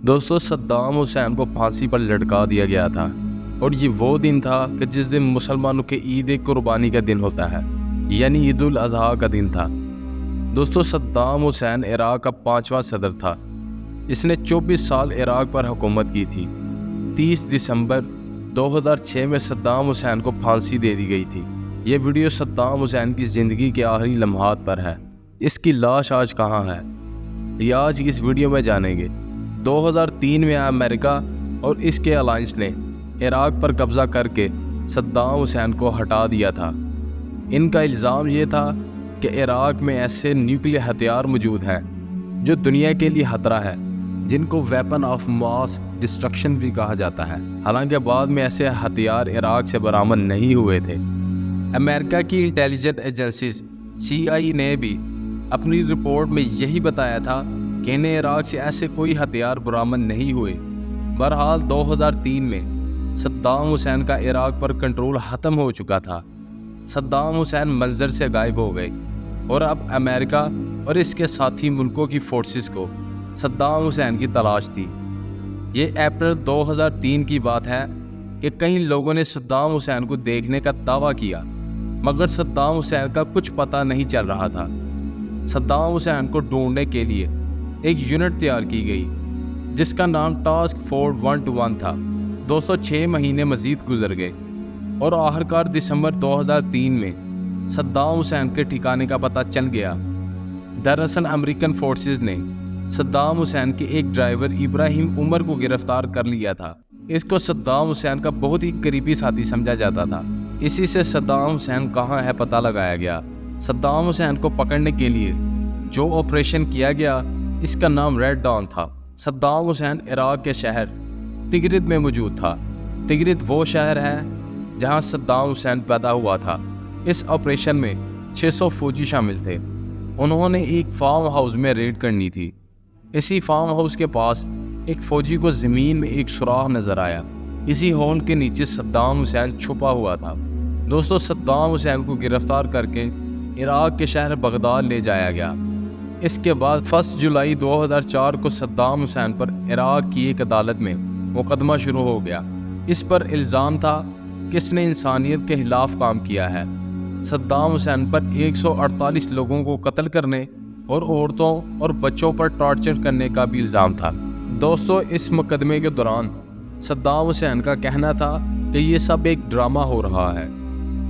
دوستو Saddam Hussein کو پھانسی پر لٹکا دیا گیا تھا اور یہ وہ دن تھا کہ جس دن مسلمانوں کے عید قربانی کا دن ہوتا ہے، یعنی عید الاضحیٰ کا دن تھا۔ دوستو صدام حسین عراق کا 5واں صدر تھا۔ اس نے 24 سال عراق پر حکومت کی تھی۔ 30 دسمبر 2006 میں صدام حسین کو پھانسی دے دی گئی تھی۔ یہ ویڈیو صدام حسین کی زندگی کے آخری لمحات پر ہے۔ اس کی لاش آج کہاں ہے، یہ آج کی اس ویڈیو میں جانیں گے۔ 2003 میں امریکہ اور اس کے الائنس نے عراق پر قبضہ کر کے صدام حسین کو ہٹا دیا تھا۔ ان کا الزام یہ تھا کہ عراق میں ایسے نیوکلیئر ہتھیار موجود ہیں جو دنیا کے لیے خطرہ ہے، جن کو ویپن آف ماس ڈسٹرکشن بھی کہا جاتا ہے۔ حالانکہ بعد میں ایسے ہتھیار عراق سے برآمد نہیں ہوئے تھے۔ امریکہ کی انٹیلیجنس ایجنسیز CIA نے بھی اپنی رپورٹ میں یہی بتایا تھا کہ انہیں عراق سے ایسے کوئی ہتھیار برآمد نہیں ہوئے۔ بہرحال 2003 میں صدام حسین کا عراق پر کنٹرول ختم ہو چکا تھا۔ صدام حسین منظر سے غائب ہو گئے اور اب امریکہ اور اس کے ساتھی ملکوں کی فورسز کو صدام حسین کی تلاش تھی۔ یہ اپریل 2003 کی بات ہے کہ کئی لوگوں نے صدام حسین کو دیکھنے کا دعویٰ کیا، مگر صدام حسین کا کچھ پتہ نہیں چل رہا تھا۔ صدام حسین کو ڈھونڈنے کے لیے ایک یونٹ تیار کی گئی جس کا نام ٹاسک فورس 121 تھا۔ 6 مہینے مزید گزر گئے اور آخرکار دسمبر 2003 میں صدام حسین کے ٹھکانے کا پتہ چل گیا۔ دراصل امریکن فورسز نے صدام حسین کے ایک ڈرائیور ابراہیم عمر کو گرفتار کر لیا تھا۔ اس کو صدام حسین کا بہت ہی قریبی ساتھی سمجھا جاتا تھا۔ اسی سے صدام حسین کہاں ہے پتہ لگایا گیا۔ صدام حسین کو پکڑنے کے لیے جو آپریشن کیا گیا اس کا نام ریڈ ڈان تھا۔ صدام حسین عراق کے شہر تگرد میں موجود تھا۔ تگرد وہ شہر ہے جہاں صدام حسین پیدا ہوا تھا۔ اس آپریشن میں 600 فوجی شامل تھے۔ انہوں نے ایک فارم ہاؤس میں ریڈ کرنی تھی۔ اسی فارم ہاؤس کے پاس ایک فوجی کو زمین میں ایک سوراخ نظر آیا۔ اسی ہول کے نیچے صدام حسین چھپا ہوا تھا۔ صدام حسین کو گرفتار کر کے عراق کے شہر بغداد لے جایا گیا۔ اس کے بعد 1 جولائی 2004 کو صدام حسین پر عراق کی ایک عدالت میں مقدمہ شروع ہو گیا۔ اس پر الزام تھا کہ اس نے انسانیت کے خلاف کام کیا ہے۔ صدام حسین پر 148 لوگوں کو قتل کرنے اور عورتوں اور بچوں پر ٹارچر کرنے کا بھی الزام تھا۔ اس مقدمے کے دوران صدام حسین کا کہنا تھا کہ یہ سب ایک ڈرامہ ہو رہا ہے۔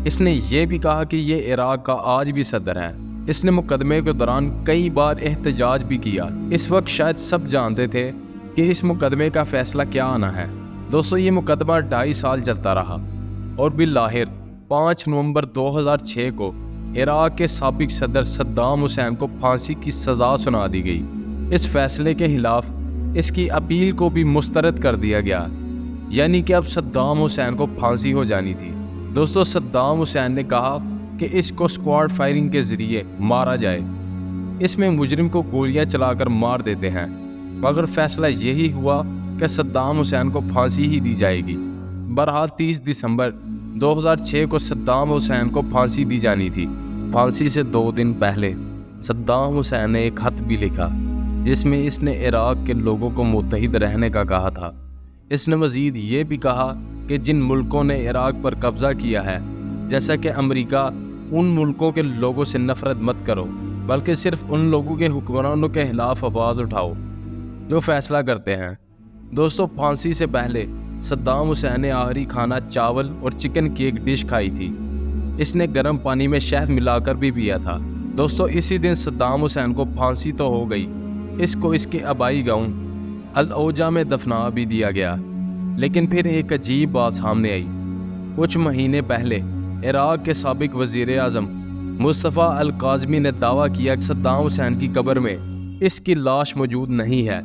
اس نے یہ بھی کہا کہ یہ عراق کا آج بھی صدر ہے۔ اس نے مقدمے کے دوران کئی بار احتجاج بھی کیا۔ اس وقت شاید سب جانتے تھے کہ اس مقدمے کا فیصلہ کیا آنا ہے۔ یہ مقدمہ 2.5 سال چلتا رہا اور بالآخر 5 نومبر 2006 کو عراق کے سابق صدر صدام حسین کو پھانسی کی سزا سنا دی گئی۔ اس فیصلے کے خلاف اس کی اپیل کو بھی مسترد کر دیا گیا، یعنی کہ اب صدام حسین کو پھانسی ہو جانی تھی۔ صدام حسین نے کہا کہ اس کو اسکواڈ فائرنگ کے ذریعے مارا جائے۔ اس میں مجرم کو گولیاں چلا کر مار دیتے ہیں، مگر فیصلہ یہی ہوا کہ صدام حسین کو پھانسی ہی دی جائے گی۔ بہرحال 30 دسمبر 2006 کو صدام حسین کو پھانسی دی جانی تھی۔ پھانسی سے 2 دن پہلے صدام حسین نے ایک خط بھی لکھا جس میں اس نے عراق کے لوگوں کو متحد رہنے کا کہا تھا۔ اس نے مزید یہ بھی کہا کہ جن ملکوں نے عراق پر قبضہ کیا ہے، جیسا کہ امریکہ، ان ملکوں کے لوگوں سے نفرت مت کرو، بلکہ صرف ان لوگوں کے حکمرانوں کے خلاف آواز اٹھاؤ جو فیصلہ کرتے ہیں۔ پھانسی سے پہلے صدام حسین نے آخری کھانا چاول اور چکن کی ایک ڈش کھائی تھی۔ اس نے گرم پانی میں شہد ملا کر بھی پیا تھا۔ اسی دن صدام حسین کو پھانسی تو ہو گئی، اس کو اس کے آبائی گاؤں العوجہ میں دفنا بھی دیا گیا۔ لیکن پھر ایک عجیب بات سامنے آئی۔ کچھ مہینے پہلے عراق کے سابق وزیر اعظم مصطفیٰ الکاظمی نے دعویٰ کیا کہ صدام حسین کی قبر میں اس کی لاش موجود نہیں ہے۔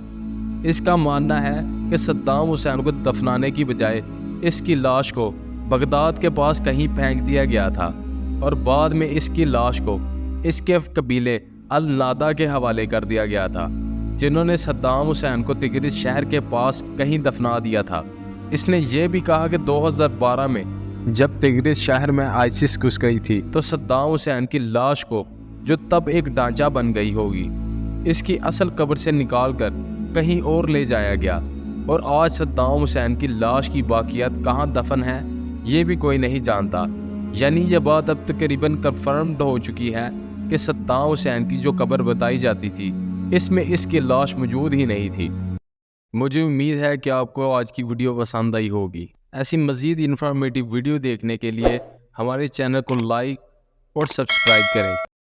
اس کا ماننا ہے کہ صدام حسین کو دفنانے کی بجائے اس کی لاش کو بغداد کے پاس کہیں پھینک دیا گیا تھا اور بعد میں اس کی لاش کو اس کے قبیلے النادہ کے حوالے کر دیا گیا تھا، جنہوں نے صدام حسین کو تگرد شہر کے پاس کہیں دفنا دیا تھا۔ اس نے یہ بھی کہا کہ 2012 میں جب تگرد شہر میں ISIS گھس گئی تھی تو صدام حسین کی لاش کو، جو تب ایک ڈھانچہ بن گئی ہوگی، اس کی اصل قبر سے نکال کر کہیں اور لے جایا گیا، اور آج صدام حسین کی لاش کی باقیات کہاں دفن ہے یہ بھی کوئی نہیں جانتا۔ یعنی یہ بات اب تقریباً کنفرمڈ ہو چکی ہے کہ صدام حسین کی جو قبر بتائی جاتی تھی اس میں اس کی لاش موجود ہی نہیں تھی۔ مجھے امید ہے کہ آپ کو آج کی ویڈیو پسند آئی ہوگی۔ ایسی مزید انفارمیٹیو ویڈیو دیکھنے کے لیے ہمارے چینل کو لائک اور سبسکرائب کریں۔